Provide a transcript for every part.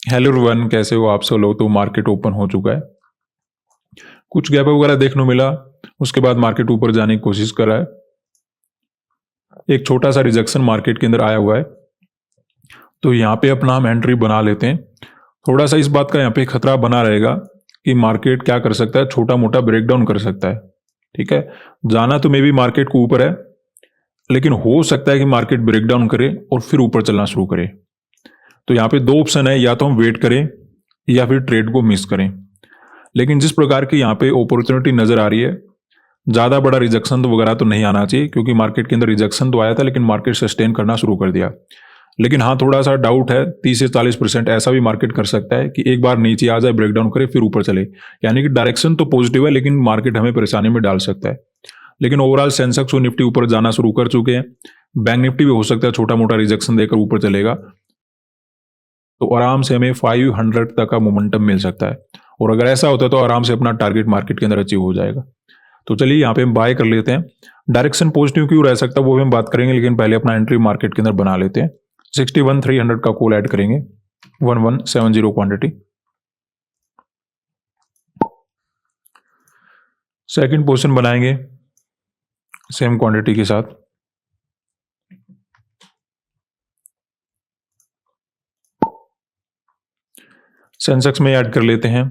Hello everyone, कैसे हो आप सब लोग। तो मार्केट ओपन हो चुका है, कुछ गैप वगैरह देखने को मिला, उसके बाद मार्केट ऊपर जाने की कोशिश कर रहा है। एक छोटा सा रिजेक्शन मार्केट के अंदर आया हुआ है, तो यहाँ पे अपना हम एंट्री बना लेते हैं। थोड़ा सा इस बात का यहाँ पे खतरा बना रहेगा कि मार्केट क्या कर सकता है, छोटा मोटा ब्रेकडाउन कर सकता है। ठीक है, जाना तो मे बी मार्केट को ऊपर है, लेकिन हो सकता है कि मार्केट ब्रेकडाउन करे और फिर ऊपर चलना शुरू करे। तो यहाँ पे दो ऑप्शन है, या तो हम वेट करें या फिर ट्रेड को मिस करें। लेकिन जिस प्रकार की यहाँ पे अपॉर्चुनिटी नजर आ रही है, ज़्यादा बड़ा रिजेक्शन तो वगैरह तो नहीं आना चाहिए, क्योंकि मार्केट के अंदर रिजेक्शन तो आया था लेकिन मार्केट सस्टेन करना शुरू कर दिया। लेकिन हाँ, थोड़ा सा डाउट है, 30 से 40% ऐसा भी मार्केट कर सकता है कि एक बार नीचे आ जाए, ब्रेकडाउन करे, फिर ऊपर चले। यानी कि डायरेक्शन तो पॉजिटिव है, लेकिन मार्केट हमें परेशानी में डाल सकता है। लेकिन ओवरऑल सेंसेक्स और निफ्टी ऊपर जाना शुरू कर चुके हैं। बैंक निफ्टी भी हो सकता है छोटा मोटा रिजेक्शन देकर ऊपर चलेगा, तो आराम से हमें 500 तक का मोमेंटम मिल सकता है। और अगर ऐसा होता है तो आराम से अपना टारगेट मार्केट के अंदर अचीव हो जाएगा। तो चलिए यहाँ पे हम बाय कर लेते हैं। डायरेक्शन पॉजिटिव क्यों रह सकता है वो भी हम बात करेंगे, लेकिन पहले अपना एंट्री मार्केट के अंदर बना लेते हैं। 61,300 का कॉल ऐड करेंगे, 1170 क्वांटिटी। सेकंड पोजीशन बनाएंगे सेम क्वांटिटी के साथ। सेंसेक्स में ऐड कर लेते हैं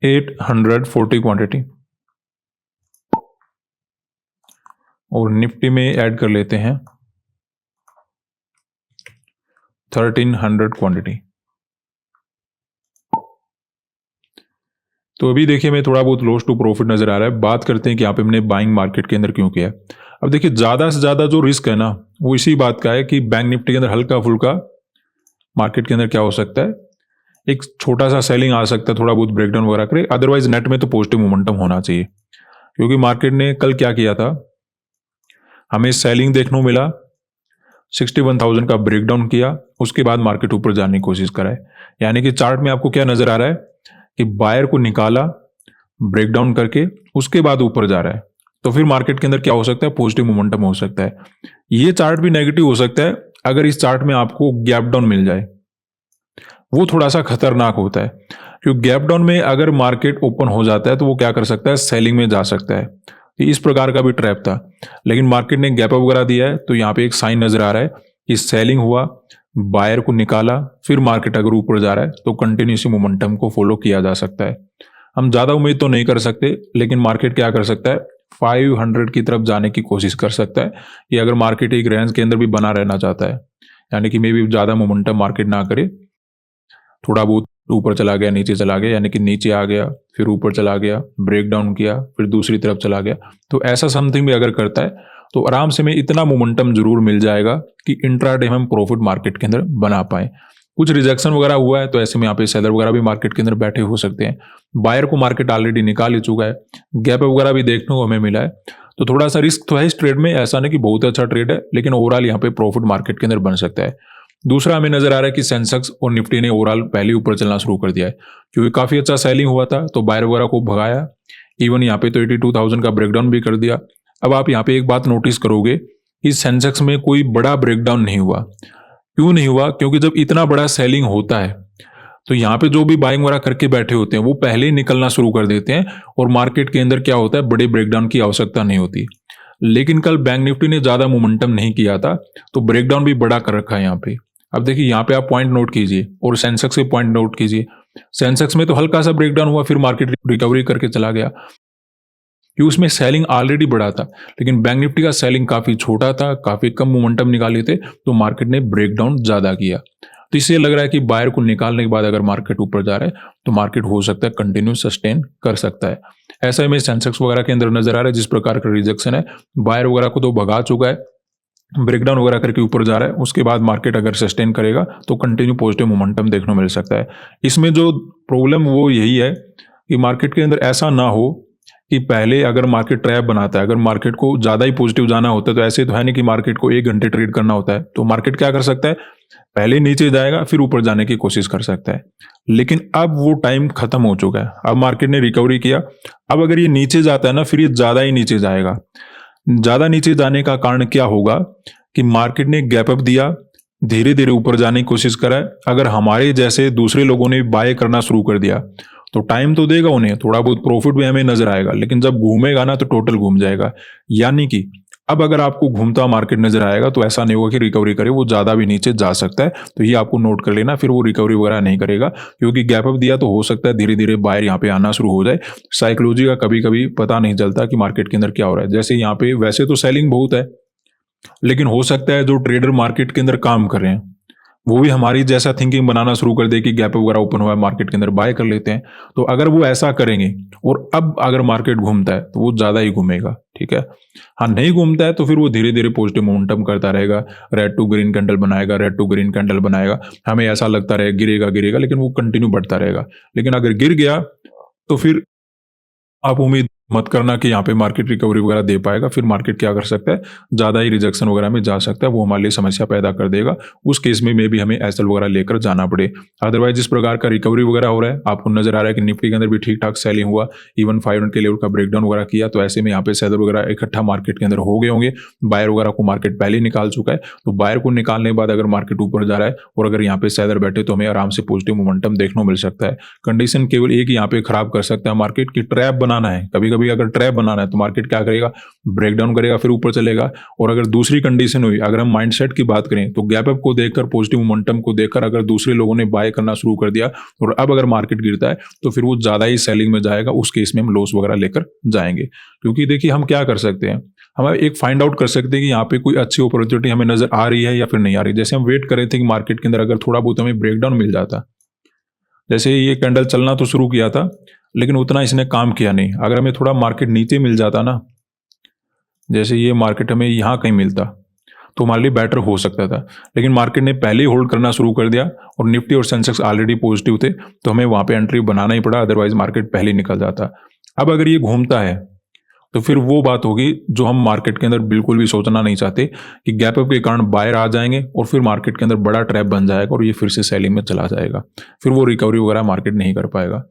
840 क्वांटिटी, और निफ्टी में ऐड कर लेते हैं 1300 क्वांटिटी। तो अभी देखिए मैं थोड़ा बहुत लॉस टू प्रॉफिट नजर आ रहा है। बात करते हैं कि यहाँ पे हमने बाइंग मार्केट के अंदर क्यों किया। अब देखिए ज्यादा से ज्यादा जो रिस्क है ना, वो इसी बात का है कि बैंक निफ्टी के अंदर हल्का फुल्का मार्केट के अंदर क्या हो सकता है, एक छोटा सा सेलिंग आ सकता है, थोड़ा बहुत ब्रेकडाउन वगैरह करे। अदरवाइज नेट में तो पॉजिटिव मोमेंटम होना चाहिए, क्योंकि मार्केट ने कल क्या किया था, हमें सेलिंग देखने को मिला, 61,000 का ब्रेकडाउन किया, उसके बाद मार्केट ऊपर जाने की कोशिश करा है। यानी कि चार्ट में आपको क्या नजर आ रहा है कि बायर को निकाला ब्रेकडाउन करके, उसके बाद ऊपर जा रहा है। तो फिर मार्केट के अंदर क्या हो सकता है, पॉजिटिव मोमेंटम हो सकता है। ये चार्ट भी नेगेटिव हो सकता है अगर इस चार्ट में आपको गैप डाउन मिल जाए, वो थोड़ा सा खतरनाक होता है। क्योंकि गैप डाउन में अगर मार्केट ओपन हो जाता है तो वो क्या कर सकता है, सेलिंग में जा सकता है। तो इस प्रकार का भी ट्रैप था, लेकिन मार्केट ने गैप अप वगैरह दिया है, तो यहाँ पे एक साइन नजर आ रहा है कि सेलिंग हुआ, बायर को निकाला, फिर मार्केट अगर ऊपर जा रहा है तो कंटिन्यूसली मोमेंटम को फॉलो किया जा सकता है। हम ज्यादा उम्मीद तो नहीं कर सकते, लेकिन मार्केट क्या कर सकता है, 500 की तरफ जाने की कोशिश कर सकता है। ये अगर मार्केट एक रेंज के अंदर भी बना रहना चाहता है, यानी कि मे भी ज्यादा मोमेंटम मार्केट ना करे, थोड़ा बहुत ऊपर चला गया, नीचे चला गया, यानी कि नीचे आ गया, फिर ऊपर चला गया, ब्रेक डाउन किया, फिर दूसरी तरफ चला गया, तो ऐसा समथिंग भी अगर करता है तो आराम से में इतना मोमेंटम जरूर मिल जाएगा कि इंट्राडे हम प्रॉफिट मार्केट के अंदर बना पाए। कुछ रिजेक्शन वगैरह हुआ है, तो ऐसे में यहाँ पे सेलर वगैरह भी मार्केट के अंदर बैठे हो सकते हैं। बायर को मार्केट ऑलरेडी निकाल ही चुका है, गैप वगैरह भी देखने को हमें मिला है। तो थोड़ा सा रिस्क तो है इस ट्रेड में, ऐसा नहीं कि बहुत अच्छा ट्रेड है, लेकिन ओवरऑल यहाँ पे प्रॉफिट मार्केट के अंदर बन सकता है। दूसरा हमें नजर आ रहा है कि सेंसेक्स और निफ्टी ने ओवरऑल पहले ऊपर चलना शुरू कर दिया है, क्योंकि काफी अच्छा सेलिंग हुआ था, तो बायर वगैरह को भगाया। इवन यहाँ पे तो 82,000 का ब्रेकडाउन भी कर दिया। अब आप यहाँ पे एक बात नोटिस करोगे कि सेंसेक्स में कोई बड़ा ब्रेकडाउन नहीं हुआ। क्यों नहीं हुआ, क्योंकि जब इतना बड़ा सेलिंग होता है तो यहाँ पे जो भी बाइंग वगैरह करके बैठे होते हैं वो पहले ही निकलना शुरू कर देते हैं, और मार्केट के अंदर क्या होता है, बड़े ब्रेकडाउन की आवश्यकता नहीं होती। लेकिन कल बैंक निफ्टी ने ज्यादा मोमेंटम नहीं किया था, तो ब्रेकडाउन भी बड़ा कर रखा है यहाँ पे। अब देखिए यहाँ पे आप पॉइंट नोट कीजिए और सेंसेक्स के पॉइंट नोट कीजिए। सेंसेक्स में तो हल्का सा ब्रेकडाउन हुआ, फिर मार्केट रिकवरी करके चला गया, कि उसमें सेलिंग ऑलरेडी बड़ा था। लेकिन बैंक निफ्टी का सेलिंग काफी छोटा था, काफी कम मोमेंटम निकाले थे, तो मार्केट ने ब्रेकडाउन ज्यादा किया। तो इससे लग रहा है कि बायर को निकालने के बाद अगर मार्केट ऊपर जा रहा है तो मार्केट हो सकता है कंटिन्यू सस्टेन कर सकता है। ऐसा ही में सेंसेक्स वगैरह के अंदर नजर आ रहा है, जिस प्रकार का रिजेक्शन है, बायर वगैरह को तो भगा चुका है, ब्रेकडाउन वगैरह करके ऊपर जा रहा है, उसके बाद मार्केट अगर सस्टेन करेगा तो कंटिन्यू पॉजिटिव मोमेंटम देखने को मिल सकता है। इसमें जो प्रॉब्लम वो यही है कि मार्केट के अंदर ऐसा ना हो कि पहले अगर मार्केट ट्रैप बनाता है, अगर मार्केट को ज्यादा ही पॉजिटिव जाना होता है, तो ऐसे तो है नहीं कि मार्केट को 1 घंटे ट्रेड करना होता है। तो मार्केट क्या कर सकता है, पहले नीचे जाएगा फिर ऊपर जाने की कोशिश कर सकता है। लेकिन अब वो टाइम खत्म हो चुका है, अब मार्केट ने रिकवरी किया। अब अगर ये नीचे जाता है ना, फिर ये ज्यादा ही नीचे जाएगा। ज़्यादा नीचे जाने का कारण क्या होगा कि मार्केट ने गैप अप दिया, धीरे धीरे ऊपर जाने की कोशिश करा। अगर हमारे जैसे दूसरे लोगों ने बाय करना शुरू कर दिया तो टाइम तो देगा उन्हें, थोड़ा बहुत प्रॉफिट भी हमें नजर आएगा, लेकिन जब घूमेगा ना तो टोटल घूम जाएगा। यानी कि अब अगर आपको घूमता हुआ मार्केट नजर आएगा तो ऐसा नहीं होगा कि रिकवरी करे, वो ज़्यादा भी नीचे जा सकता है। तो ये आपको नोट कर लेना, फिर वो रिकवरी वगैरह नहीं करेगा, क्योंकि गैप अप दिया तो हो सकता है धीरे धीरे बायर यहाँ पे आना शुरू हो जाए। साइकोलॉजी का कभी कभी पता नहीं चलता कि मार्केट के अंदर क्या हो रहा है। जैसे यहाँ पे वैसे तो सेलिंग बहुत है, लेकिन हो सकता है जो ट्रेडर मार्केट के अंदर काम कर रहे हैं वो भी हमारी जैसा थिंकिंग बनाना शुरू कर दे कि गैप वगैरह ओपन हुआ है मार्केट के अंदर बाय कर लेते हैं। तो अगर वो ऐसा करेंगे और अब अगर मार्केट घूमता है तो वो ज़्यादा ही घूमेगा, ठीक है। हाँ, नहीं घूमता है तो फिर वो धीरे धीरे पॉजिटिव मोमेंटम करता रहेगा, रेड टू ग्रीन कैंडल बनाएगा, रेड टू ग्रीन कैंडल बनाएगा, हमें ऐसा लगता रहेगा गिरेगा गिरेगा, लेकिन वो कंटिन्यू बढ़ता रहेगा। लेकिन अगर गिर गया तो फिर आप उम्मीद मत करना कि यहाँ पे मार्केट रिकवरी वगैरह दे पाएगा। फिर मार्केट क्या कर सकता है, ज़्यादा ही रिजेक्शन वगैरह में जा सकता है, वो हमारे लिए समस्या पैदा कर देगा। उस केस में भी हमें एसएल वगैरह लेकर जाना पड़े। अदरवाइज जिस प्रकार का रिकवरी वगैरह हो रहा है, आपको नजर आ रहा है कि निफ्टी के अंदर भी ठीक ठाक सेलिंग हुआ, इवन 500 के लेवल का ब्रेकडाउन वगैरह किया, तो ऐसे में यहाँ पे सेलर वगैरह इकट्ठा मार्केट के अंदर हो गए होंगे। बायर वगैरह को मार्केट पहले ही निकाल चुका है, तो बायर को निकालने के बाद अगर मार्केट ऊपर जा रहा है और अगर यहाँ पे सेलर बैठे तो हमें आराम से पॉजिटिव मोमेंटम देखने को मिल सकता है। कंडीशन केवल एक ही यहाँ पे खराब कर सकता है मार्केट की, ट्रैप बनाना है। कभी कभी अगर ट्रैप बनाना है तो मार्केट क्या करेगा, ब्रेकडाउन करेगा, फिर ऊपर चलेगा। और अगर दूसरी कंडीशन हुई, अगर हम माइंडसेट की बात करें, तो गैप अप को देखकर, पॉजिटिव मोमेंटम को देखकर अगर दूसरे लोगों ने बाय करना शुरू कर दिया और अब अगर मार्केट गिरता है तो फिर वो ज्यादा ही सेलिंग में जाएगा। उस केस में हम लॉस वगैरह लेकर जाएंगे। क्योंकि देखिए हम क्या कर सकते हैं, हम एक फाइंड आउट कर सकते हैं कि यहाँ पे कोई अच्छी अपॉर्चुनिटी हमें नजर आ रही है या फिर नहीं आ रही। जैसे हम वेट कर रहे थे कि मार्केट के अंदर अगर थोड़ा बहुत हमें ब्रेकडाउन मिल जाता, जैसे ये कैंडल चलना तो शुरू किया था लेकिन उतना इसने काम किया नहीं। अगर हमें थोड़ा मार्केट नीचे मिल जाता ना, जैसे ये मार्केट हमें यहाँ कहीं मिलता तो हमारे लिए बेटर हो सकता था, लेकिन मार्केट ने पहले ही होल्ड करना शुरू कर दिया और निफ्टी और सेंसेक्स ऑलरेडी पॉजिटिव थे, तो हमें वहाँ पे एंट्री बनाना ही पड़ा, अदरवाइज मार्केट पहले ही निकल जाता। अब अगर ये घूमता है तो फिर वो बात होगी जो हम मार्केट के अंदर बिल्कुल भी सोचना नहीं चाहते, कि गैप अप के कारण बायर आ जाएंगे और फिर मार्केट के अंदर बड़ा ट्रैप बन जाएगा और ये फिर से सेलिंग में चला जाएगा, फिर वो रिकवरी वगैरह मार्केट नहीं कर पाएगा।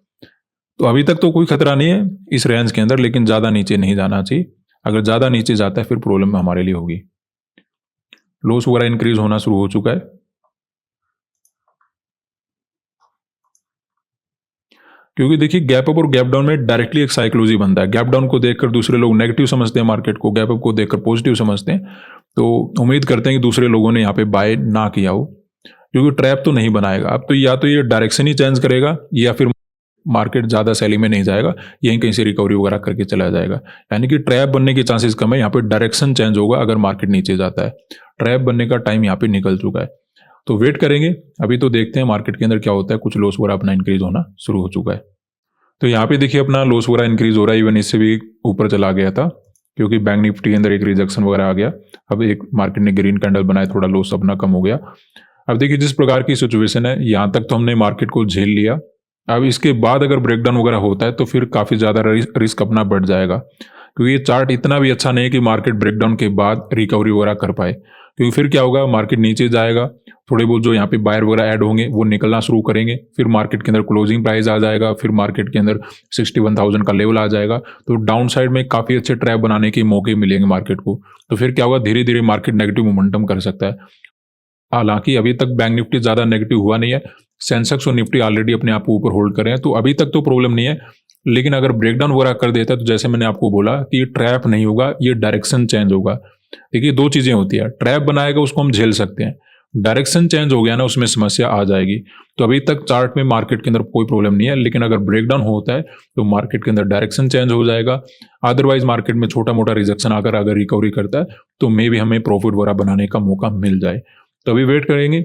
तो अभी तक तो कोई खतरा नहीं है इस रेंज के अंदर, लेकिन ज़्यादा नीचे नहीं जाना चाहिए। अगर ज़्यादा नीचे जाता है फिर प्रॉब्लम हमारे लिए होगी। लॉस वगैरह इंक्रीज होना शुरू हो चुका है। क्योंकि देखिए गैप अप और गैप डाउन में डायरेक्टली एक साइकोलॉजी बनता है। गैप डाउन को देखकर दूसरे लोग नेगेटिव समझते हैं मार्केट को, गैप अप को देखकर पॉजिटिव समझते हैं। तो उम्मीद करते हैं कि दूसरे लोगों ने यहाँ पे बाय ना किया हो, क्योंकि ट्रैप तो नहीं बनाएगा। अब तो या तो ये डायरेक्शन ही चेंज करेगा या फिर मार्केट ज़्यादा सेलिंग में नहीं जाएगा, यहीं कहीं से रिकवरी वगैरह करके चला जाएगा। यानी कि ट्रैप बनने के चांसेस कम है। यहाँ पे डायरेक्शन चेंज होगा अगर मार्केट नीचे जाता है। ट्रैप बनने का टाइम यहाँ पे निकल चुका है, तो वेट करेंगे। अभी तो देखते हैं मार्केट के अंदर क्या होता है। कुछ लॉस वगैरह अपना इंक्रीज होना शुरू हो चुका है। तो यहाँ पे देखिए अपना लॉस वगैरह इंक्रीज हो रहा है, इवन इससे भी ऊपर चला गया था, क्योंकि बैंक निफ्टी के अंदर एक रिजेक्शन वगैरह आ गया। अब एक मार्केट ने ग्रीन कैंडल बनाया, थोड़ा लॉस अपना कम हो गया। अब देखिए जिस प्रकार की सिचुएशन है, यहाँ तक तो हमने मार्केट को झेल लिया। अब इसके बाद अगर ब्रेकडाउन वगैरह होता है तो फिर काफ़ी ज़्यादा रिस्क अपना बढ़ जाएगा, क्योंकि ये चार्ट इतना भी अच्छा नहीं है कि मार्केट ब्रेकडाउन के बाद रिकवरी वगैरह कर पाए। क्योंकि फिर क्या होगा, मार्केट नीचे जाएगा, थोड़े बहुत जो यहाँ पे बायर वगैरह ऐड होंगे वो निकलना शुरू करेंगे, फिर मार्केट के अंदर क्लोजिंग प्राइस आ जाएगा, फिर मार्केट के अंदर 61,000 का लेवल आ जाएगा। तो डाउन साइड में काफ़ी अच्छे ट्रैप बनाने के मौके मिलेंगे मार्केट को। तो फिर क्या होगा, धीरे धीरे मार्केट नेगेटिव मोमेंटम कर सकता है। हालांकि अभी तक बैंक निफ्टी ज़्यादा नेगेटिव हुआ नहीं है, सेंसेक्स और निफ्टी ऑलरेडी अपने आप को ऊपर होल्ड कर रहे हैं, तो अभी तक तो प्रॉब्लम नहीं है। लेकिन अगर ब्रेकडाउन वगैरह कर देता है तो जैसे मैंने आपको बोला कि ये ट्रैप नहीं होगा, ये डायरेक्शन चेंज होगा। देखिए दो चीज़ें होती है, ट्रैप बनाएगा उसको हम झेल सकते हैं, डायरेक्शन चेंज हो गया ना उसमें समस्या आ जाएगी। तो अभी तक चार्ट में मार्केट के अंदर कोई प्रॉब्लम नहीं है, लेकिन अगर ब्रेकडाउन होता है तो मार्केट के अंदर डायरेक्शन चेंज हो जाएगा। अदरवाइज मार्केट में छोटा मोटा रिजेक्शन आकर अगर रिकवरी करता है तो मे भी हमें प्रॉफिट वगैरह बनाने का मौका मिल जाए। तो अभी वेट करेंगे।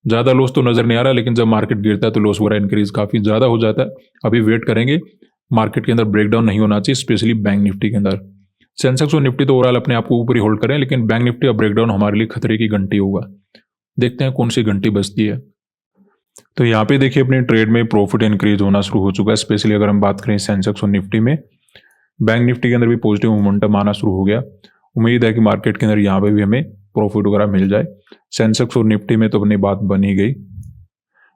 ज़्यादा लॉस तो नज़र नहीं आ रहा, लेकिन जब मार्केट गिरता है तो लॉस वगैरह इंक्रीज काफ़ी ज़्यादा हो जाता है। अभी वेट करेंगे। मार्केट के अंदर ब्रेकडाउन नहीं होना चाहिए, स्पेशली बैंक निफ्टी के अंदर। सेंसेक्स और निफ्टी तो ओवरऑल अपने आप को ऊपर ही होल्ड करें, लेकिन बैंक निफ्टी का ब्रेकडाउन हमारे लिए खतरे की घंटी होगा। देखते हैं कौन सी घंटी बजती है। तो यहाँ पे देखिए अपने ट्रेड में प्रॉफिट इंक्रीज होना शुरू हो चुका है, स्पेशली अगर हम बात करें सेंसेक्स और निफ्टी में। बैंक निफ्टी के अंदर भी पॉजिटिव मोमेंटम आना शुरू हो गया। उम्मीद है कि मार्केट के अंदर यहाँ पे भी हमें प्रॉफिट वगैरह मिल जाए। सेंसेक्स और निफ्टी में तो अपनी बात बन ही गई,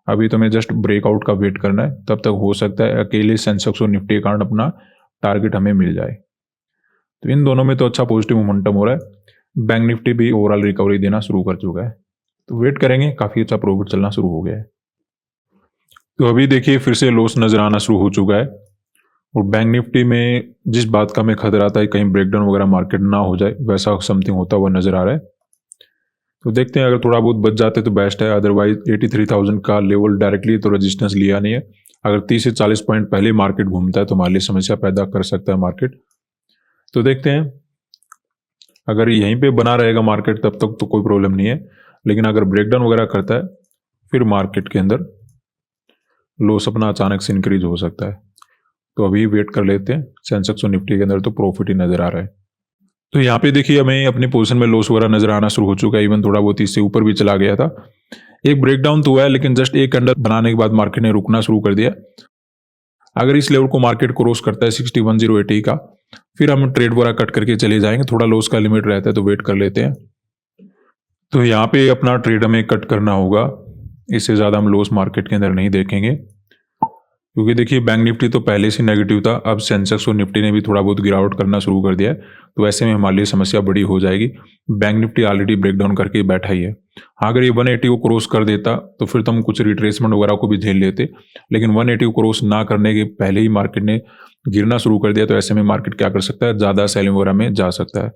अभी तो हमें जस्ट ब्रेकआउट का वेट करना है। तब तक हो सकता है अकेले सेंसेक्स और निफ्टी के कारण अपना टारगेट हमें मिल जाए। तो इन दोनों में तो अच्छा पॉजिटिव मोमेंटम हो रहा है। बैंक निफ्टी भी ओवरऑल रिकवरी देना शुरू कर चुका है, तो वेट करेंगे, काफ़ी अच्छा प्रॉफिट चलना शुरू हो गया है। तो अभी देखिए फिर से लॉस नज़र आना शुरू हो चुका है, और बैंक निफ्टी में जिस बात का हमें खतरा था कहीं ब्रेकडाउन वगैरह मार्केट ना हो जाए, वैसा समथिंग होता हुआ नज़र आ रहा है। तो देखते हैं, अगर थोड़ा बहुत बच जाते तो बेस्ट है, अदरवाइज 83,000 का लेवल डायरेक्टली तो रेजिस्टेंस लिया नहीं है। अगर 30 से 40 पॉइंट पहले मार्केट घूमता है तो हमारे लिए समस्या पैदा कर सकता है मार्केट। तो देखते हैं, अगर यहीं पे बना रहेगा मार्केट तब तक तो कोई प्रॉब्लम नहीं है, लेकिन अगर ब्रेकडाउन वगैरह करता है फिर मार्केट के अंदर लॉस अपना अचानक से इंक्रीज हो सकता है। तो अभी वेट कर लेते हैं। सेंसेक्स और निफ्टी के अंदर तो प्रॉफिट ही नज़र आ रहा है। तो यहाँ पे देखिए हमें अपनी पोजीशन में लॉस वगैरह नजर आना शुरू हो चुका है, इवन थोड़ा बहुत इससे ऊपर भी चला गया था। एक ब्रेकडाउन तो हुआ है, लेकिन जस्ट एक कैंडल बनाने के बाद मार्केट ने रुकना शुरू कर दिया। अगर इस लेवल को मार्केट क्रॉस करता है 61,080 का, फिर हम ट्रेड वगैरह कट करके चले जाएंगे। थोड़ा लॉस का लिमिट रहता है तो वेट कर लेते हैं। तो यहाँ पे अपना ट्रेड हमें कट करना होगा, इससे ज़्यादा हम लॉस मार्केट के अंदर नहीं देखेंगे, क्योंकि देखिए बैंक निफ्टी तो पहले से नेगेटिव था, अब सेंसेक्स और निफ्टी ने भी थोड़ा बहुत गिरावट करना शुरू कर दिया है, तो ऐसे में हमारे लिए समस्या बड़ी हो जाएगी। बैंक निफ्टी ऑलरेडी ब्रेकडाउन करके बैठा ही है। हाँ, अगर ये 180 को क्रॉस कर देता तो फिर तो हम कुछ रिट्रेसमेंट वगैरह को भी झेल लेते, लेकिन 180 को क्रॉस ना करने के पहले ही मार्केट ने गिरना शुरू कर दिया, तो ऐसे में मार्केट क्या कर सकता है, ज़्यादा सेलिंग वगैरह में जा सकता है।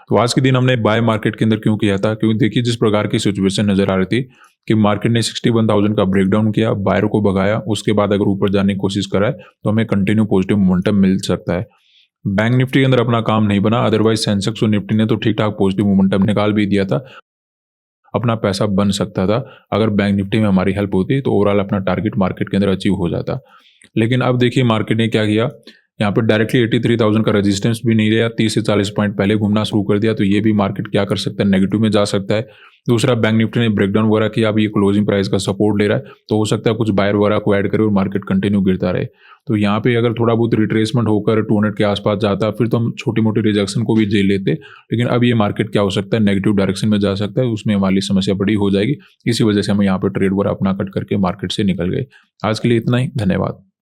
तो आज के दिन हमने बाय मार्केट के अंदर क्यों किया था, क्योंकि देखिए जिस प्रकार की सिचुएशन नजर आ रही थी कि मार्केट ने 61,000 का ब्रेकडाउन किया, बायर को भगाया, उसके बाद अगर ऊपर जाने की कोशिश करा है तो हमें कंटिन्यू पॉजिटिव मोमेंटम मिल सकता है। बैंक निफ्टी के अंदर अपना काम नहीं बना, अदरवाइज सेंसेक्स और निफ्टी ने तो ठीक ठाक पॉजिटिव मोमेंटम निकाल भी दिया था, अपना पैसा बन सकता था। अगर बैंक निफ्टी में हमारी हेल्प होती तो ओवरऑल अपना टारगेट मार्केट के अंदर अचीव हो जाता। लेकिन अब देखिए मार्केट ने क्या किया, यहाँ पर डायरेक्टली 83,000 का रेजिस्टेंस भी नहीं रहा, 30 से 40 पॉइंट पहले घूमना शुरू कर दिया, तो ये भी मार्केट क्या कर सकता है, नेगेटिव में जा सकता है। दूसरा, बैंक निफ्टी ने ब्रेकडाउन वगैरह किया, अब ये क्लोजिंग प्राइस का सपोर्ट ले रहा है, तो हो सकता है कुछ बायर वगैरह को ऐड करे और मार्केट कंटिन्यू गिरता रहे। तो यहाँ पे अगर थोड़ा बहुत रिट्रेसमेंट होकर 200 के आसपास जाता फिर तो हम छोटी मोटी रिजेक्शन को भी झेल लेते, लेकिन अब ये मार्केट क्या हो सकता है, नेगेटिव डायरेक्शन में जा सकता है, उसमें हमारी समस्या बड़ी हो जाएगी। इसी वजह से हम यहाँ पे ट्रेड वगैरह अपना कट करके मार्केट से निकल गए। आज के लिए इतना ही, धन्यवाद।